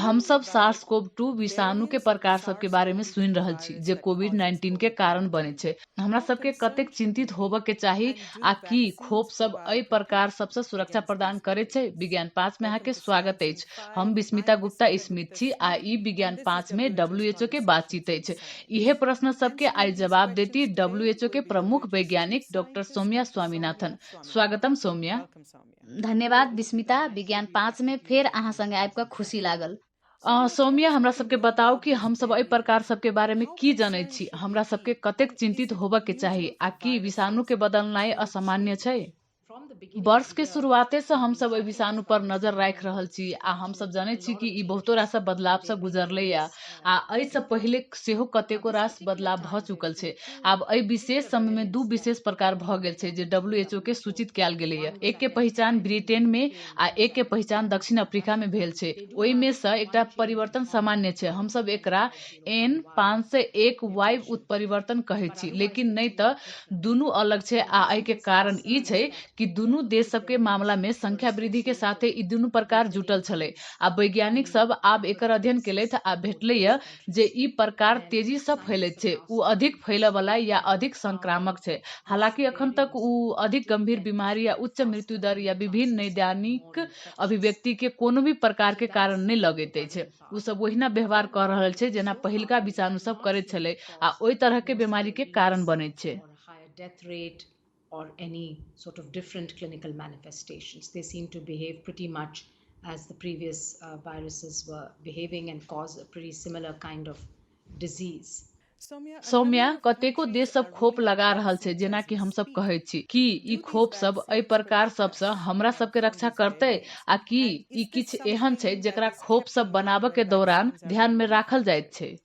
हम सब SARS-CoV-2 विषाणु के प्रकार सब के बारे में सुन रहल छी जे कोविड-19 के कारण बने छे। हमरा सबके कतेक चिंतित होबे के चाही आ की खोप सब एहि प्रकार सबसे सुरक्षा प्रदान करे छे। विज्ञान 5 में अहाँ के स्वागत अछि। हम विस्मिता गुप्ता स्मिथ छी आ ई विज्ञान 5 में WHO के बातचीत अछि। इहे प्रश्न सबके आई जवाब देती WHO के प्रमुख वैज्ञानिक डॉक्टर सौम्या स्वामीनाथन। स्वागतम सौम्या। धन्यवाद विस्मिता। विज्ञान 5 में फेर अहाँ संगे आबि कऽ खुशी लागल। सौम्या, हमरा सबके बताओ कि हम सब एहि प्रकार सबके बारे में की जानै छी। हमरा सबके कतेक चिंतित होबे के चाही आ की विषाणु के बदलनाइ असामान्य छै। वर्ष के शुरुआते से हम सब विषाणु पर नजर राख रहल छी आ हम सब जाने छी कि ई बहुतो रास बदलाव से गुजरले या आ एहि से पहले सेहो कतेको रास बदलाव भ चुकल छै। आब एहि विशेष समय में दू विशेष प्रकार भ गेल छै जे WHO के सूचित कैल गेलै या। एक के पहचान ब्रिटेन में आ एक के पहचान दक्षिण अफ्रीका में भेल छै। ओहि में से एकटा परिवर्तन सामान्य छै। हम सब एकरा N501Y उत्परिवर्तन कहै छी, लेकिन नहीं त दुनू अलग छै आ एहि के कारण ई छै कि दुनू देश सबके मामला में संख्या वृद्धि के साथे ई दुनू प्रकार जुटल छले आ वैज्ञानिक सब आब एकर अध्ययन केलथि आ भेटलै या जे ई प्रकार तेजी से फैलैत छै, उ अधिक फैले वाला या अधिक संक्रामक छै। हालांकि अखन तक उ अधिक गंभीर बीमारी या उच्च मृत्यु दर या विभिन्न नैदानिक अभिव्यक्ति के कोनो भी प्रकार के कारण नहीं लगैत अछि। उ सब ओहिना व्यवहार कर रहल छै जेना पहिलका विषाणु सब करैत छलै आ ओहि तरह के बीमारी के कारण बनैत छै। Or any sort of different clinical manifestations. They seem to behave pretty much as the previous viruses were behaving and cause a pretty similar kind of disease. Saumya, कतेको देश सब खोप लगा रहल छै, जेना कि हम सब कहै छी कि ई खोप सब एहि प्रकार सबसे हमरा सबके रक्षा करतै आ कि ई किछ एहन छै जेकरा खोप सब बनाबे के दौरान ध्यान में राखल जाइत छै।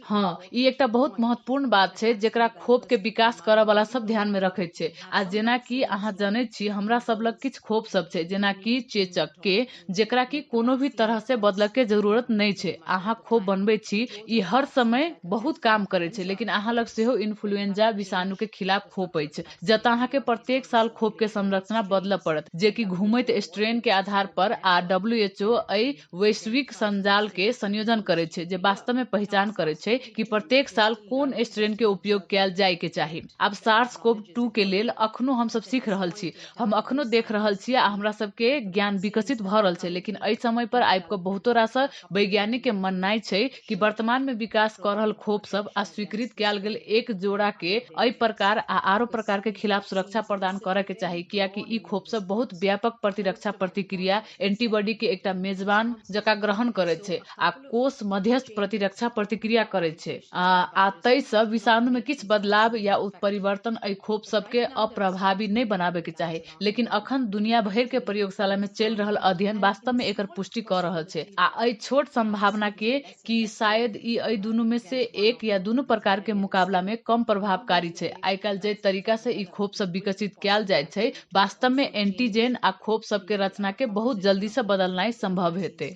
हाँ, ई एकटा बहुत महत्वपूर्ण बात छै जेकरा खोप के विकास करे वाला सब ध्यान में रखे छै। आ जेना कि अहाँ जानै छी हमरा सब लग किछ खोप सब छै जेना कि चेचक के, जेकरा कि कोनो भी तरह से बदले के जरूरत नहीं छै। अहाँ खोप बनबै छी, ई हर समय बहुत काम करे छै, लेकिन अहाँ लग सेहो इन्फ्लुएंजा विषाणु के खिलाफ खोप अछि जत अहाँ के प्रत्येक साल खोप के संरचना बदले पड़त, जे कि घुमैत स्ट्रेन के आधार पर आ WHO एहि वैश्विक संजाल के संयोजन करे छै जे वास्तव में पहचान करे छै कि प्रत्येक साल कोन स्ट्रेन के उपयोग कैल जाय के चाही। अब SARS-CoV-2 के लेल अखनो हम सब सीख रहल छी, हम अखनो देख रहल छी आ हमरा सब के ज्ञान विकसित भ रहल छै, लेकिन एहि समय पर आबि के बहुतो रास वैज्ञानिक के माननाय छै कि वर्तमान में विकास कर रहल खोप सब आ स्वीकृत कैल गेल एक जोड़ा के एहि प्रकार आ आरो प्रकार के खिलाफ सुरक्षा प्रदान करे के चाही, कियाकि ई खोप सब बहुत व्यापक प्रतिरक्षा प्रतिक्रिया एंटीबॉडी के एकटा मेजबान जका ग्रहण करे छै आ कोष मध्यस्थ प्रतिरक्षा प्रतिक्रिया करे छै। आ तै से विषाणु में किछ बदलाव या उत्परिवर्तन एहि खोप सबके अप्रभावी नहीं बनाबे के चाही, लेकिन अखन दुनिया भर के प्रयोगशाला में चल रहल अध्ययन वास्तव में एकर पुष्टि कर रहल छै आ एहि छोट संभावना के कि शायद ई एहि दुनू में से एक या दुनू प्रकार के मुकाबला में कम प्रभावकारी छै। आई काल जे तरीका से ई खोप सब विकसित कैल जाय छै, वास्तव में एंटीजेन आ खोप सब के रचना के बहुत जल्दी से बदलनाइ संभव हेतै।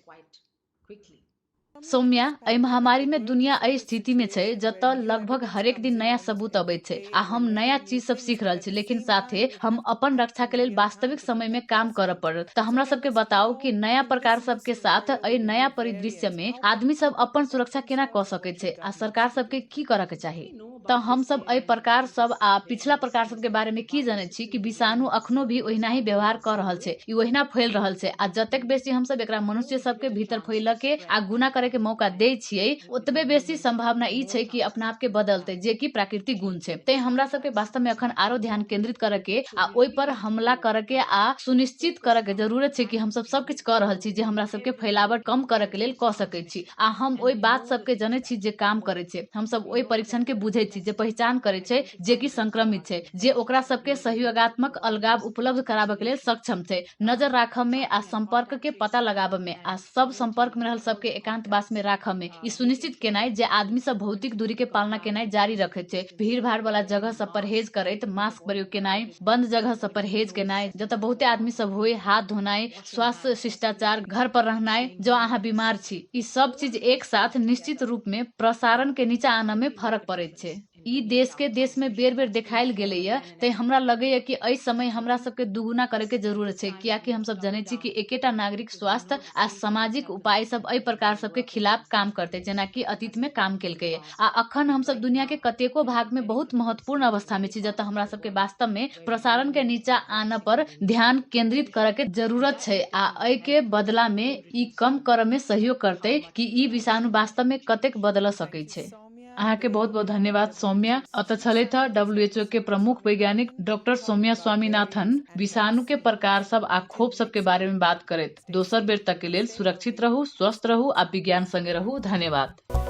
सौम्या, एहि महामारी में दुनिया एहि स्थिति में छै जत लगभग हरेक दिन नया सबूत अबैत छै आ हम नया चीज सब सीख रहल छी, लेकिन साथे हम अपन रक्षा के लेल वास्तविक समय में काम करऽ पड़त। तो हमरा सबके बताओ कि नया प्रकार सब के साथ एहि नया परिदृश्य में आदमी सब अपन सुरक्षा केना क सकै छै आ सरकार सबके की करऽ के चाही। तो हम सब एहि प्रकार सब आ पिछला प्रकार सब के बारे में की जाने छी कि विषाणु अखनो भी ओहिना ही व्यवहार कर रहल छै, ई ओहिना फैल रहल छै आ जतेक बेसी हम सब एकरा मनुष्य सबके भीतर फैल के आ गुना करे के मौका दै छियै, ओतबे बेसी संभावना ई छै कि अपना आप के बदलते, जे कि प्राकृतिक गुण छै। ते हमरा सबके वास्तव में अखन आरो ध्यान केंद्रित करे के आ ओइ पर हमला करे के आ सुनिश्चित करे के जरूरत छै कि हम सब किछ कर रहल छी जे हमरा सबके फैलावट कम करे के लेल क सकै छी आ हम ओइ बात सबके जाने छी जे काम करे छै। हम सब ओइ परीक्षण के बुझे छी जे पहचान करे छै जे कि संक्रमित छै, जे ओकरा सबके सहयोगात्मक अलगाव उपलब्ध कराबे के लेल सक्षम छै, नजर राखब में आ संपर्क के पता लगाबे में आ सब संपर्क में रहल सबके एकांतवास में राखब में ई सुनिश्चित केनाइ जे आदमी सब भौतिक दूरी के पालना केनाइ जारी रखे छै, भीड़ भाड़ वाला जगह सब परहेज करैत मास्क प्रयोग केनाइ, बंद जगह सब परहेज केनाइ, जत बहुते आदमी सब होय हाथ धोनाइ, स्वास्थ्य शिष्टाचार, घर पर रहनाइ जो अहाँ बीमार छी, ई सब चीज एक साथ निश्चित रूप में प्रसारण के नीचा आना में फर्क पड़े छै। ई देश के देश में बेर बेर देखायल गेले ये, ते हमरा लगे कि एहि समय हमरा सबके दुगुना करे के जरूरत छै, कियाकि हम सब जाने छी कि एकेटा नागरिक स्वास्थ्य आ सामाजिक उपाय सब एहि प्रकार सबके खिलाफ काम करते, जेना कि अतीत में काम केलकै। आ अखन हम सब दुनिया के कतेको भाग में बहुत महत्वपूर्ण अवस्था में छी, जतऽ हमरा सबके वास्तव में प्रसारण के नीचा आने पर ध्यान केंद्रित करे के जरूरत छै, आ एहि के बदला में ई कम करे में सहयोग करते कि ई विषाणु वास्तव में कतेक बदल सकै छै। अहाँ के बहुत बहुत धन्यवाद सौम्या। अतः चले था WHO के प्रमुख वैज्ञानिक डॉक्टर सौम्या स्वामीनाथन विषाणु के प्रकार सब आ खोप सब के बारे में बात करैत। दोसर बेर तक के लेल सुरक्षित रहू, स्वस्थ रहू आ विज्ञान संगे रहू। धन्यवाद।